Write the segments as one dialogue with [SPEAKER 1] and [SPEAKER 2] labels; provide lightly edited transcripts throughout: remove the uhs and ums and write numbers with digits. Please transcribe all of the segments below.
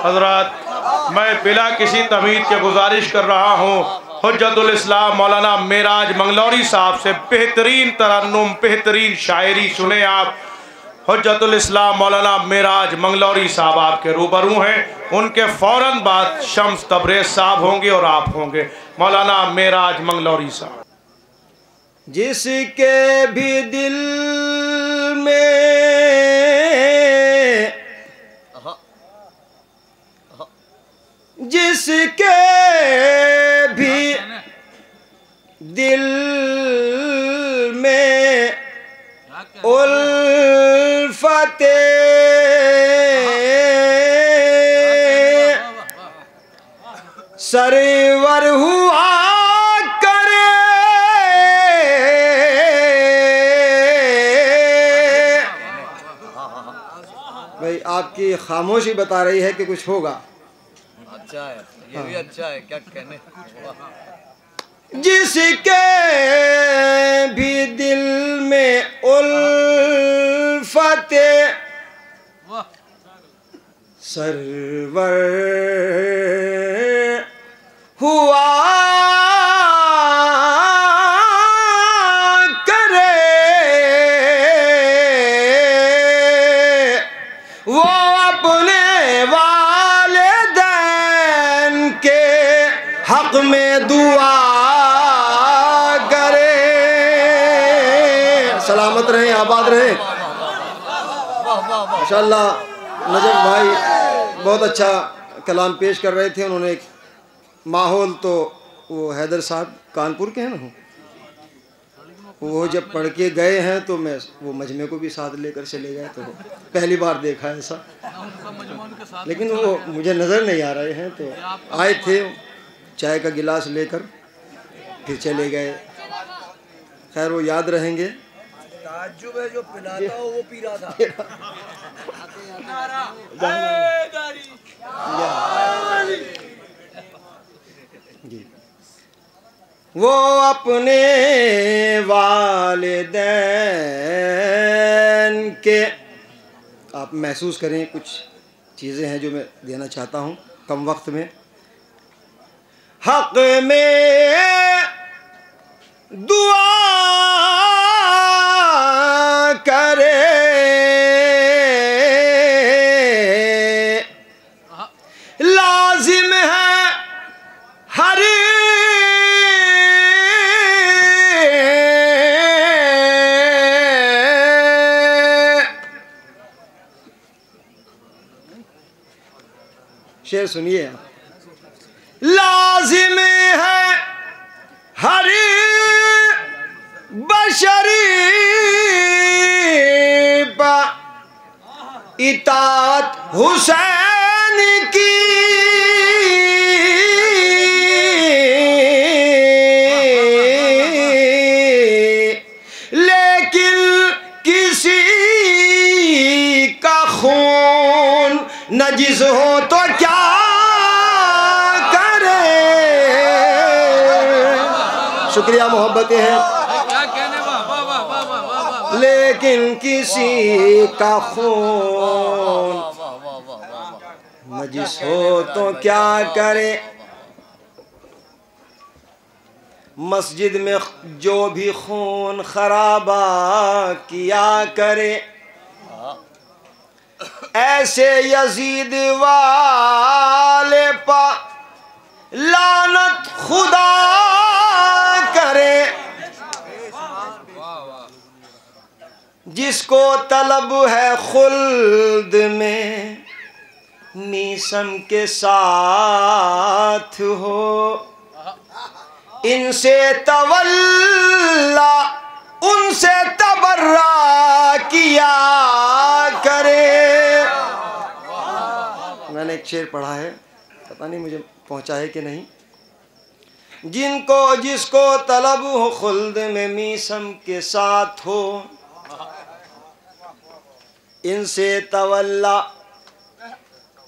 [SPEAKER 1] हज़रात, मैं बिला किसी तमीज़ के गुजारिश कर रहा हूँ, हुज्जतुल इस्लाम मौलाना मेराज मंगलौरी साहब से बेहतरीन तरन्नुम, बेहतरीन शायरी सुने आप। हुज्जतुल इस्लाम मौलाना मेराज मंगलौरी साहब आपके रूबरू हैं। उनके फ़ौरन बाद शम्स तबरेज़ साहब होंगे और आप होंगे। मौलाना मेराज मंगलौरी साहब।
[SPEAKER 2] जिसके भी दिल में जिसके भी दिल में उल्फते सरवर हुआ करे, भाई आपकी खामोशी बता रही है कि कुछ होगा।
[SPEAKER 3] अच्छा है, ये भी अच्छा है, क्या कहने।
[SPEAKER 2] जिसके भी दिल में उल्फते सरवर हुआ करे, वो अपने वालिदैन के हक में दुआ करे। सलामत रहें, आबाद रहें। माशाअल्लाह नजफ भाई बहुत अच्छा कलाम पेश कर रहे थे। उन्होंने एक माहौल, तो वो हैदर साहब कानपुर के हैं ना, वो जब पढ़ के गए हैं तो मैं वो मजमे को भी साथ लेकर चले गए, तो पहली बार देखा है ऐसा। लेकिन वो मुझे नज़र नहीं आ रहे हैं, तो आए थे चाय का गिलास लेकर फिर चले गए। खैर वो याद रहेंगे।
[SPEAKER 3] ताज्जुब है, जो पिलाता हो वो पी रहा था।
[SPEAKER 2] जी, वो अपने वालिदैन के, आप महसूस करें, कुछ चीज़ें हैं जो मैं देना चाहता हूँ कम वक्त में। हक में दुआ करे, लाजिम है हर शेर सुनिए। लाजिम है हर बशरी बा इतात हुसैन की, लेकिन किसी का खून नजिस हो तो क्या करे। शुक्रिया, मोहब्बतें हैं। लेकिन किसी का खून नजिस हो तो क्या करे। मस्जिद में जो भी खून खराबा किया करे, ऐसे यजीद वाले पा लानत खुदा करे। जिसको तलब है खुल्द में मीसम के साथ हो, इनसे तवल्ला उनसे तबर्रा किया करे। मैंने एक शेर पढ़ा है, पता नहीं मुझे पहुंचा है कि नहीं। जिसको तलब हो खुल्द में मीसम के साथ हो, इनसे तवल्ला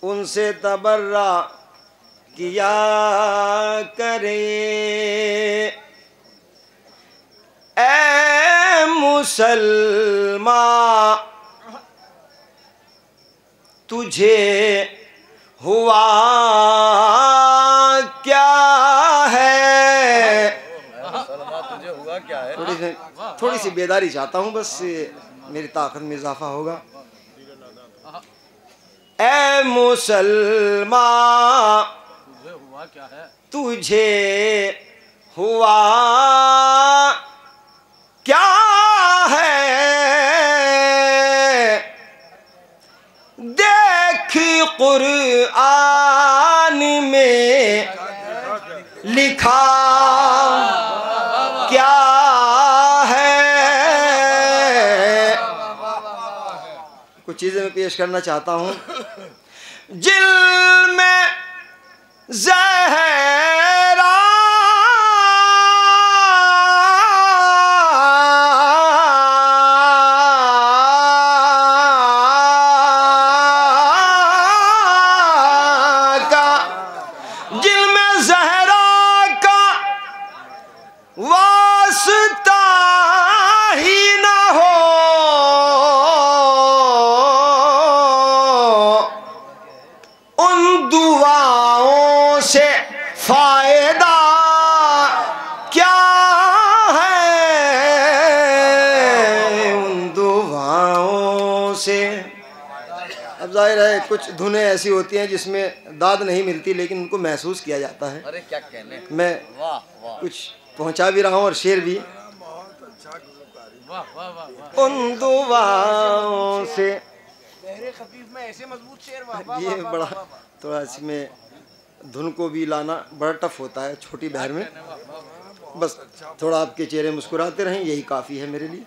[SPEAKER 2] उनसे तबर्रा किया करे। ऐ मुसलमान तुझे हुआ क्या है,
[SPEAKER 3] तुझे हुआ क्या है?
[SPEAKER 2] थोड़ी सी बेदारी चाहता हूँ, बस मेरी ताकत में इजाफा होगा। ऐ मुसलमान
[SPEAKER 3] हुआ क्या है?
[SPEAKER 2] तुझे हुआ क्या है, देख कुरआन में लिखा क्या है। कुछ चीजें मैं पेश करना चाहता हूँ। जिल में ज़हरा का, जिल में ज़हरा का वास्ता ही न हो, उन दुआओं से फायदा क्या है, उन दुआओं से। अब जाहिर है कुछ धुनें ऐसी होती हैं जिसमें दाद नहीं मिलती, लेकिन उनको महसूस किया जाता है।
[SPEAKER 3] अरे क्या कहने,
[SPEAKER 2] मैं
[SPEAKER 3] वाह वाह,
[SPEAKER 2] कुछ पहुंचा भी रहा हूँ और शेर भी।
[SPEAKER 3] वाह वाह वाह,
[SPEAKER 2] उन दुआओं से,
[SPEAKER 3] खफीफ में ऐसे मजबूत शेर,
[SPEAKER 2] ये बड़ा थोड़ा इसमें धुन को भी लाना बड़ा टफ होता है छोटी बहर में। बस थोड़ा आपके चेहरे मुस्कुराते रहें, यही काफ़ी है मेरे लिए।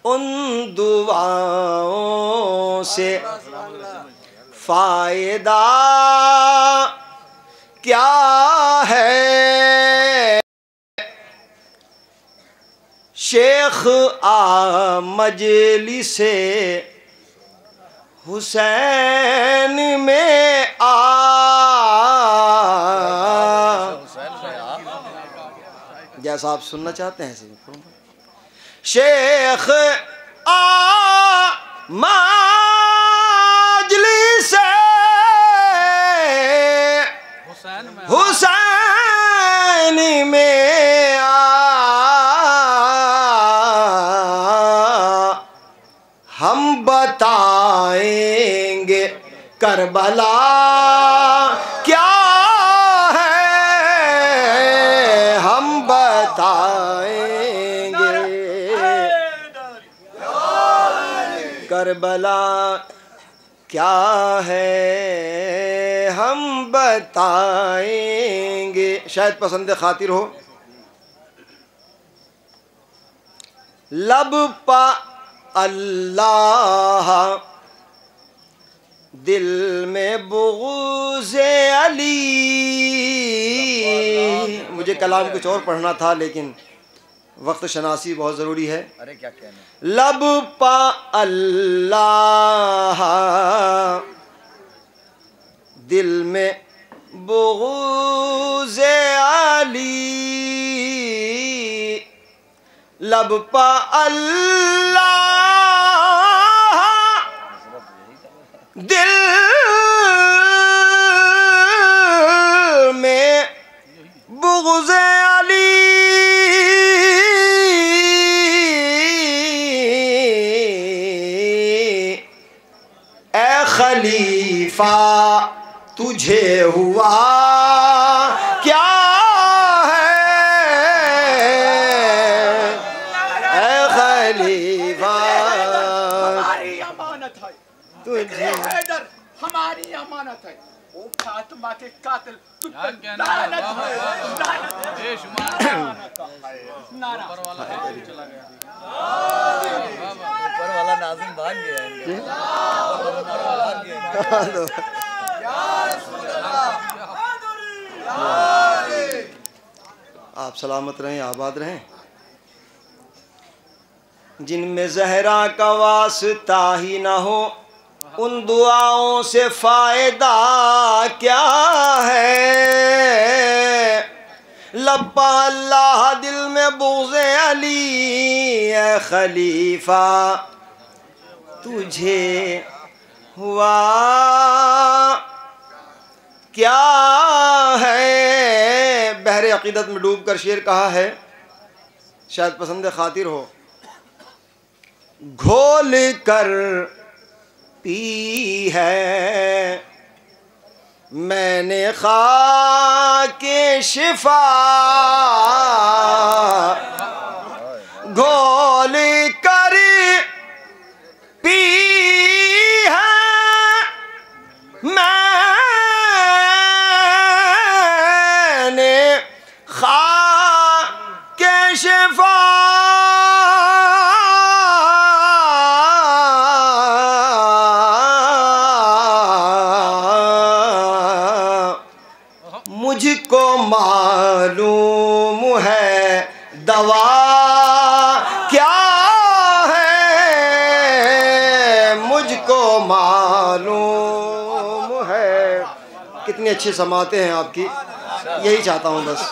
[SPEAKER 2] उन दुआओं से फायदा क्या है, शेख आ मजलिसे हुसैन में आ, जैसा आप सुनना चाहते हैं ऐसे। शेख आ मजलिसे हुसैन में आ, हम बताएंगे करबला क्या है, हम बताएंगे करबला क्या है, हम बताएंगे। शायद पसंद खातिर हो। लब पा अल्लाह, दिल में बुग़्ज़े अली। मुझे कलाम कुछ और पढ़ना था, लेकिन वक्त शनासी बहुत ज़रूरी है।
[SPEAKER 3] अरे क्या कहने,
[SPEAKER 2] लब पा अल्लाह, दिल में बुग़्ज़े अली। लब पा अल्लाह, दिल में बुग़्ज़े अली। ए खलीफा तुझे हुआ क्या है, ए खलीफा
[SPEAKER 4] हमारी अमानत है,
[SPEAKER 2] तुझे।
[SPEAKER 4] हैदर हमारी अमानत है। ओ फातिमा के कातिल तुझ पर लानत है, लानत है, बेशुमार लानत है। नारा
[SPEAKER 3] ऊपर वाला नाज़िम भाग गया है, भाग गया है।
[SPEAKER 2] आप सलामत रहें, आबाद रहें। जिनमें ज़हरा का वास्ता ही ना हो, उन दुआओं से फ़ायदा क्या है। लब्बा अल्लाह, दिल में बुग़्ज़े अली। ए खलीफा तुझे हुआ क्या है। बहरे अकीदत में डूब कर शेर कहा है, शायद पसंद खातिर हो। घोल कर पी है मैंने खाके शिफा, घोल कर पी है मैंने खाके शिफा, मुझको मालूम है दवा क्या है, मुझको मालूम है। कितनी अच्छी समाते हैं आपकी, यही चाहता हूँ बस।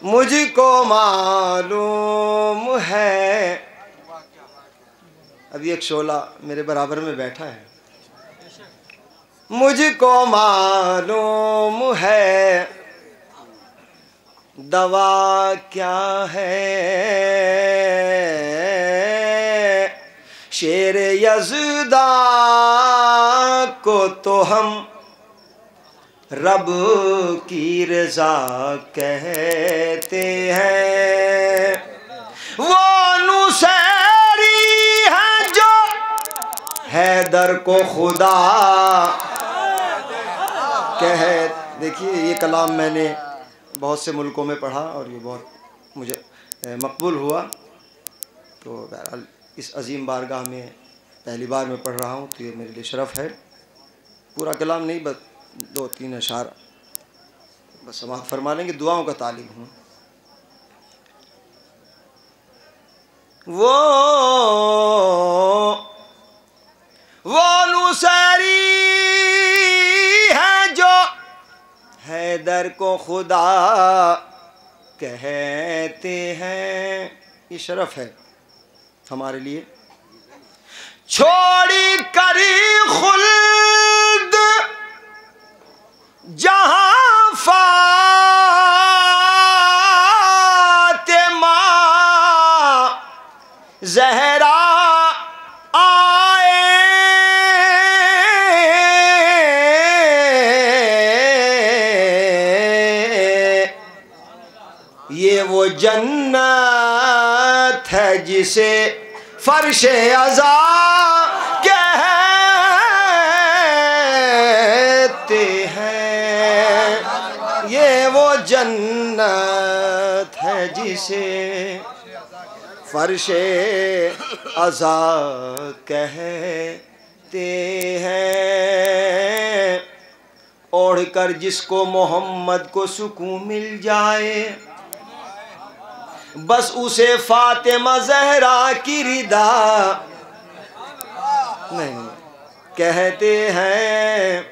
[SPEAKER 2] मुझको मालूम है। अभी एक शोला मेरे बराबर में बैठा है। मुझको मालूम है दवा क्या है, शेर यज़दा को तो हम रब की रज़ा कहते हैं। वो नुसैरी है जो हैदर को खुदा कह। देखिए ये कलाम मैंने बहुत से मुल्कों में पढ़ा और ये बहुत मुझे मकबूल हुआ। तो बहरहाल इस अजीम बारगाह में पहली बार मैं पढ़ रहा हूँ, तो ये मेरे लिए शरफ़ है। पूरा कलाम नहीं, बस 2-3 अशार बस समाअत फरमा लेंगे। दुआओं का तालिब हूँ। वो नुसैरी है जो हैदर को खुदा कहते हैं। ये शरफ है हमारे लिए। छोड़ी करी खुल्द जहां फातिमा ज़हरा आए, ये वो जन्नत है जिसे फर्शे अज़ा कहते हैं। ये वो जन्नत है जिसे फर्शे अज़ा कहते हैं। ओढ़कर जिसको मोहम्मद को सुकून मिल जाए, बस उसे फातिमा ज़हरा की रिदा नहीं कहते हैं।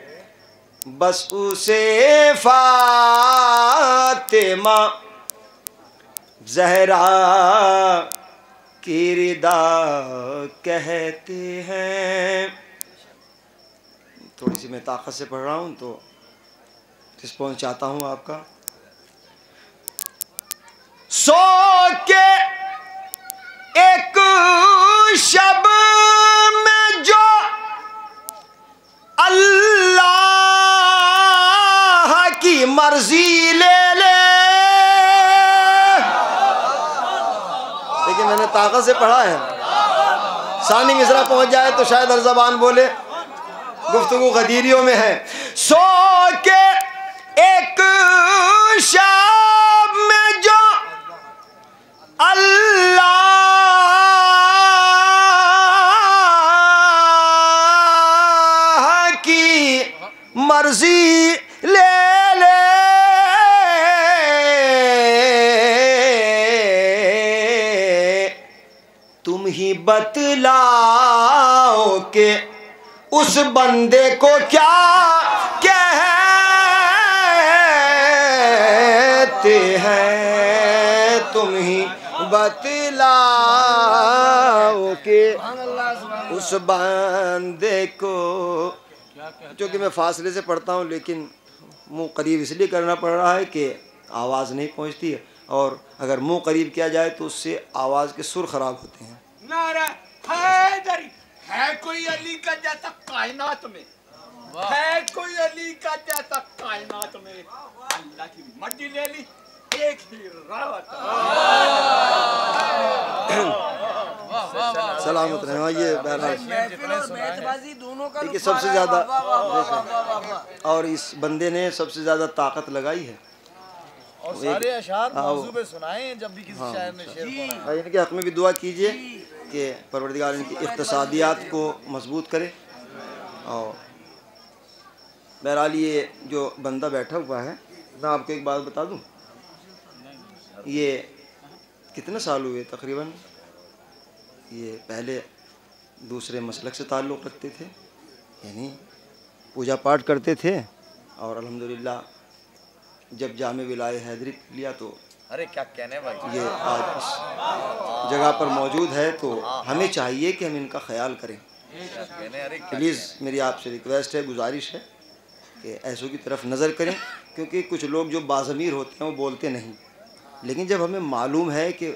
[SPEAKER 2] बस उसे फातिमा ज़हरा की रिदा कहते हैं। थोड़ी सी मैं ताकत से पढ़ रहा हूँ तो रिस्पॉन्स चाहता हूँ आपका। सो के एक शब में जो अल्लाह की मर्जी ले ले। देखिए मैंने ताकत से पढ़ा है। सानी मिसरा पहुंच जाए तो शायद हर ज़बान बोले, गुफ्तगू गदीरियों में है। सो के एक शब में जो अल्लाह की मर्जी ले ले। तुम ही बतलाओ के उस बंदे को क्या कहते हैं। तुम ही बतलाओ के उस उस बंदे को, जो कि मैं फासले से पढ़ता हूँ लेकिन मुंह करीब इसलिए करना पड़ रहा है कि आवाज़ नहीं पहुँचती है, और अगर मुंह करीब किया जाए तो उससे आवाज़ के सुर खराब होते हैं।
[SPEAKER 4] नारा हैदरी, है कोई अली का जैसा कायनात में, है कोई अली का जैसा कायनात में, अल्लाह की मर्जी ले ली एक ही रावत।
[SPEAKER 2] सलामत रहे। हाँ, ये बहरहाल देखिए सबसे ज़्यादा, और इस बंदे ने सबसे ज़्यादा ताकत लगाई है।
[SPEAKER 3] और सारे अशार मौजू पे सुनाए हैं जब भी किसी शायर ने शेर पढ़ा।
[SPEAKER 2] इनके हक़ में भी दुआ कीजिए कि परवरदिगार इनकी इक़्तिसादियात को मजबूत करे। और बहरहाल ये जो बंदा बैठा हुआ है, मैं आपको एक बात बता दूं, ये कितने साल हुए तकरीबन, ये पहले दूसरे मसलक से ताल्लुक़ रखते थे, यानी पूजा पाठ करते थे, और अल्हम्दुलिल्लाह जब जामे विलाय हैदरी लिया तो
[SPEAKER 3] अरे क्या कहने भाई,
[SPEAKER 2] ये आज इस जगह पर मौजूद है। तो हमें चाहिए कि हम इनका ख्याल करें। प्लीज़ मेरी आपसे रिक्वेस्ट है, गुजारिश है कि ऐसों की तरफ नज़र करें, क्योंकि कुछ लोग जो बाज़मीर होते हैं वो बोलते नहीं, लेकिन जब हमें मालूम है कि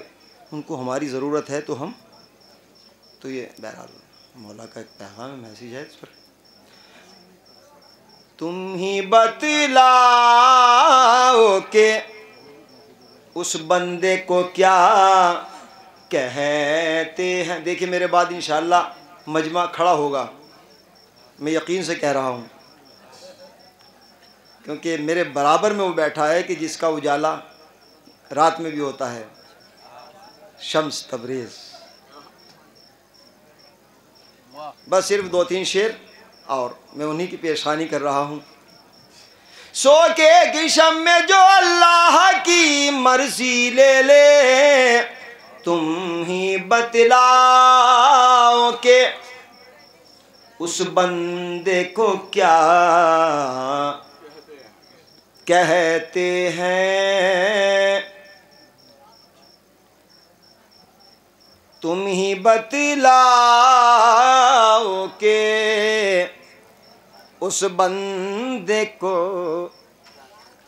[SPEAKER 2] उनको हमारी ज़रूरत है तो हम, तो ये बहरहाल मौला का एक पैगाम है, मैसेज है इस पर। तुम ही बतलाओ के उस बंदे को क्या कहते हैं। देखिए मेरे बाद इंशाअल्लाह मजमा खड़ा होगा, मैं यकीन से कह रहा हूँ, क्योंकि मेरे बराबर में वो बैठा है कि जिसका उजाला रात में भी होता है, शम्स तबरेज़। बस सिर्फ 2-3 शेर और मैं उन्हीं की पेशानी कर रहा हूँ। सो के किशम में जो अल्लाह की मर्जी ले ले, तुम ही बतलाओ के उस बंदे को क्या कहते हैं। तुम ही बतलाओ के उस बंदे को।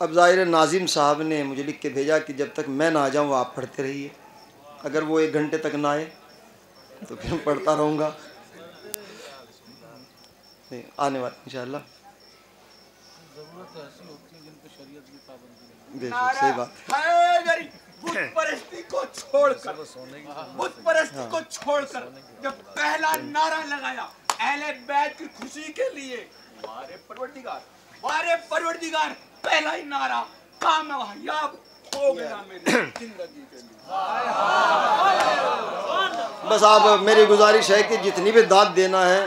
[SPEAKER 2] अब ज़ाहिर नाजिम साहब ने मुझे लिख के भेजा कि जब तक मैं ना आ जाऊँ आप पढ़ते रहिए, अगर वो 1 घंटे तक ना आए तो फिर मैं पढ़ता रहूँगा। नहीं आने वाला इंशाअल्लाह। सही बात।
[SPEAKER 4] बुत परस्ती को छोड़कर, बुत परस्ती को छोड़कर जब पहला नारा लगाया अहले बैत की खुशी के लिए, मारे परवरदिगार पहला ही नारा कामयाब हो गया मेरी जिंदगी के लिए।
[SPEAKER 2] बस आप मेरी गुजारिश है कि जितनी भी दाद देना है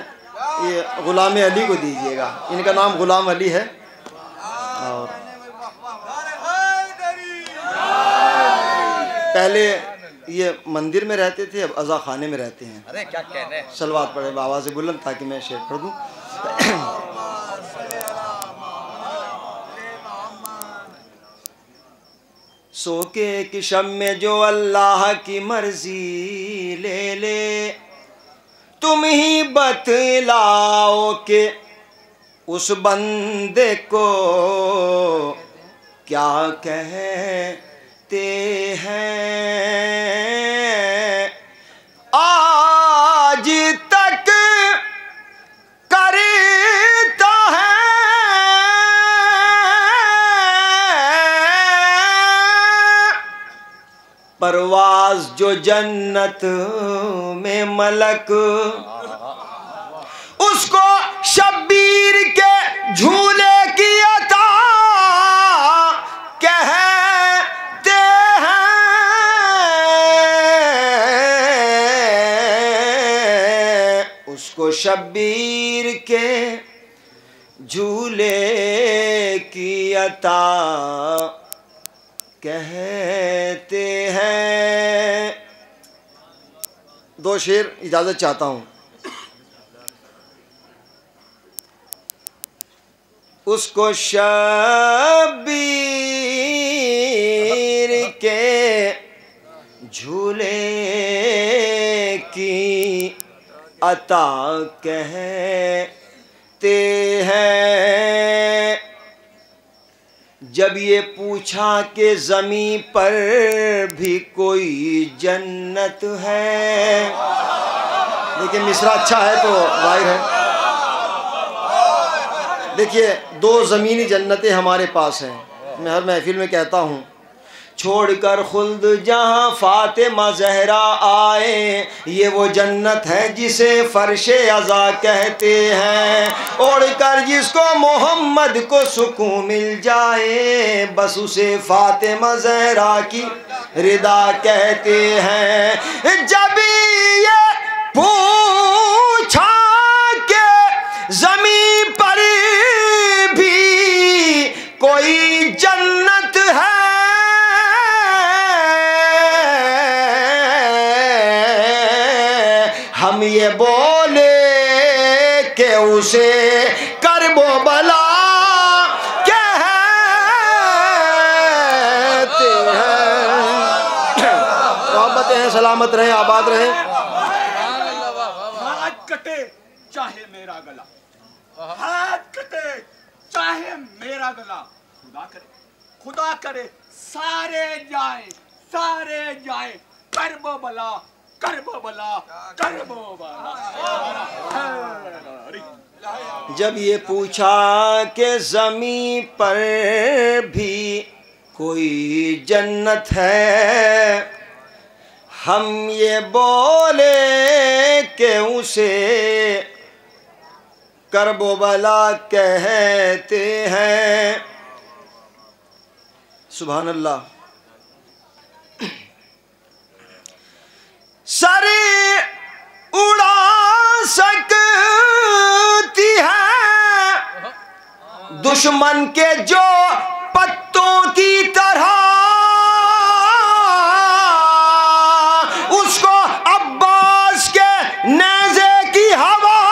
[SPEAKER 2] ये गुलाम अली को दीजिएगा। इनका नाम गुलाम अली है और पहले ये मंदिर में रहते थे, अब अज़ा खाने में रहते हैं।
[SPEAKER 3] अरे क्या कहने।
[SPEAKER 2] सलवात पढ़े आवाज़ बुलंद ताकि मैं शेर पढ़ दूँ। सो के किशम में जो अल्लाह की मर्जी ले ले, तुम ही बतलाओ के उस बंदे को क्या कहते हैं। आज तक करता है परवाज़ जो जन्नत में मलक, उसको शब्बीर के झूले की अता कहते हैं। उसको शब्बीर के झूले की अता कहते हैं। 2 शेर इजाज़त चाहता हूँ। उसको शब्बीर के झूले की अता कहते हैं। जब ये पूछा कि ज़मीं पर भी कोई जन्नत है, देखिए मिसरा अच्छा है तो जाहिर है। देखिए दो ज़मीनी जन्नतें हमारे पास हैं। मैं हर महफिल में कहता हूँ, छोड़कर खुल्द जहाँ फातिमा ज़हरा आए, ये वो जन्नत है जिसे फ़र्शे अज़ा कहते हैं। ओढ़कर जिसको मोहम्मद को सुकून मिल जाए, बस उसे फातिमा ज़हरा की रिदा कहते हैं। जब ये पूछा के ज़मीन पर भी कोई जन्नत है, हम ये बोले कि उसे करबो बला कहते हैं। मोहब्बत हैं, सलामत रहें, आबाद रहें।
[SPEAKER 4] हाथ कटे चाहे मेरा गला, हाथ कटे चाहे मेरा गला, खुदा करे सारे जाए करबो बला, करबो बला, करबो बला।
[SPEAKER 2] जब ये पूछा कि ज़मीं पर भी कोई जन्नत है, हम ये बोले कि उसे करबो बला कहते हैं। सुभान अल्लाह। सर उड़ा सकती है दुश्मन के जो पत्तों की तरह, उसको अब्बास के नेज़े की हवा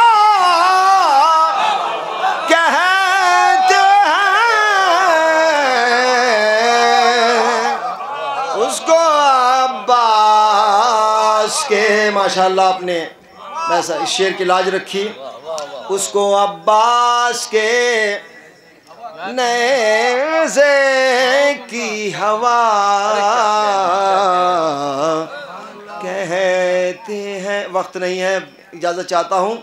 [SPEAKER 2] कहते हैं। उसको अब्बास के, माशाल्लाह आपने वैसा इस शेर की लाज रखी। उसको अब्बास के नेज़े की हवा कहते हैं। वक्त नहीं है, इजाज़त चाहता हूँ।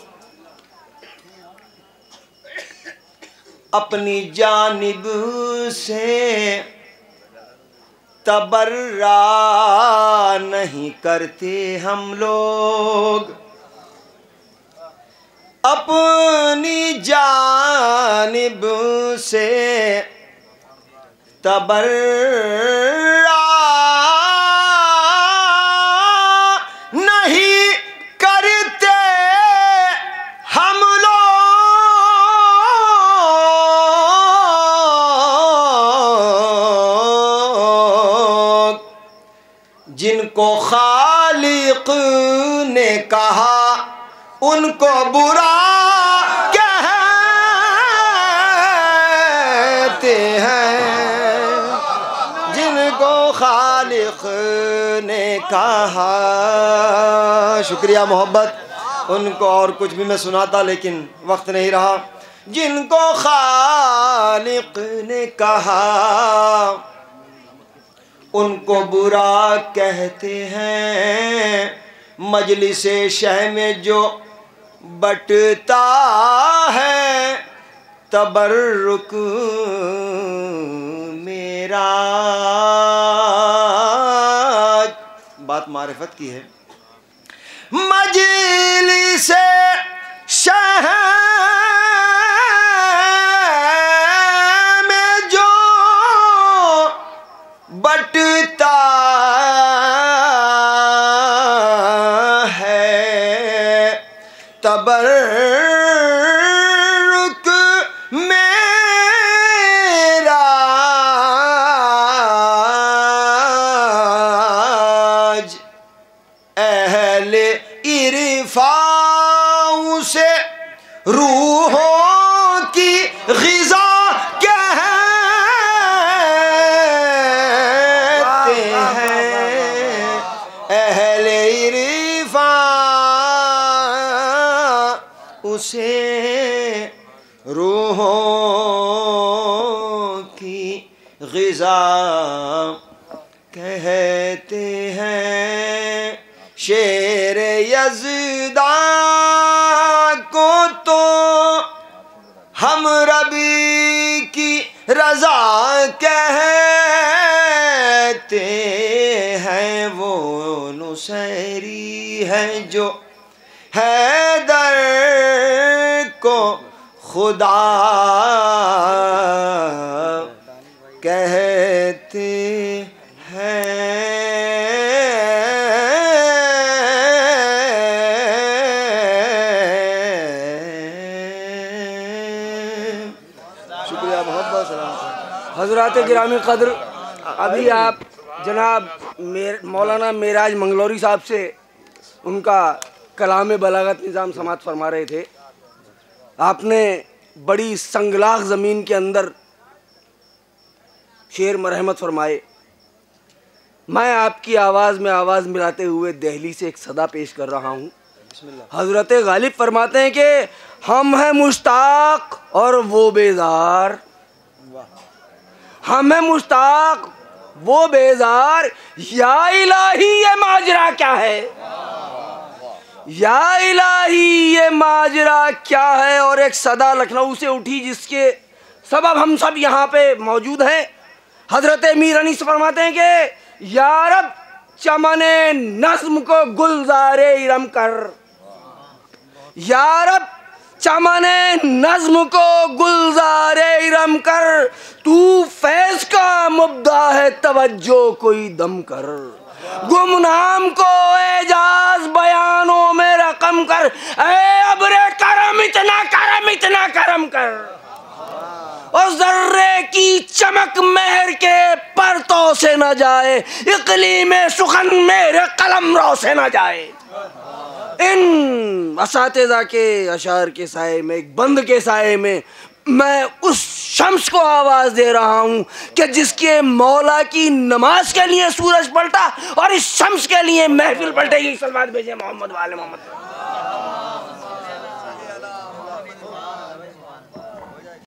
[SPEAKER 2] अपनी जानिब से तबर्रा नहीं करते हम लोग, अपनी जानिब से तबर्रा नहीं करते हम लोग। जिनको खालिक ने कहा उनको बुरा कहते हैं। जिनको खालिक ने कहा, शुक्रिया मोहब्बत, उनको और कुछ भी मैं सुनाता लेकिन वक्त नहीं रहा। जिनको खालिक ने कहा उनको बुरा कहते हैं। मजलिसे शह में जो बटता है तबर्रुक मेरा, बात मारिफत की है। मजलिसे शह में जो बटता तबर्रुक मेरा, अहले इरफां से रूहों की ग़िज़ा कहते हैं। अहले इरफां रूहों की ग़िज़ा कहते हैं। शेर यज़दा को तो हम रबी की रज़ा कहते हैं। वो नुसैरी है जो हैदर को खुदा कहते हैं। शुक्रिया, मोहब्बत सलाम।
[SPEAKER 5] हज़रात गिरामी क़द्र, अभी आप जनाब मौलाना मेराज मंगलौरी साहब से उनका कलाम बलागत निज़ाम समात फरमा रहे थे। आपने बड़ी संगलाख ज़मीन के अंदर शेर मरहमत फरमाए। मैं आपकी आवाज़ में आवाज़ मिलाते हुए दिल्ली से एक सदा पेश कर रहा हूँ। हज़रत गालिब फरमाते हैं कि हम हैं मुश्ताक और वो बेजार, हम हैं मुश्ताक वो बेजार, या इलाही ये माजरा क्या है, या इलाही ये माजरा क्या है। और एक सदा लखनऊ से उठी जिसके सबब हम सब यहाँ पे मौजूद हैं। हजरत मीर अनीस फरमाते हैं कि या रब चमने नज़्म को गुलज़ारे इरम कर, या रब चमने नज़्म को गुलज़ारे इरम कर, तू फैज़ का मुब्दा है तवज्जो कोई दम कर, गुमनाम को एजाज बयानों में रकम कर, ऐ अब्रे करम इतना करम इतना करम कर, और जर्रे की चमक मेहर के परतों से न जाए, इक़लीम में सुखन मेरे कलमरों से न जाए। इन असातिज़ा के अशार के साए में, एक बंद के साए में मैं उस शम्स को आवाज़ दे रहा हूँ कि जिसके मौला की नमाज के लिए सूरज पलटा और इस शम्स के लिए महफिल पलटेगी। सलवात भेजे मोहम्मद वाले मोहम्मद।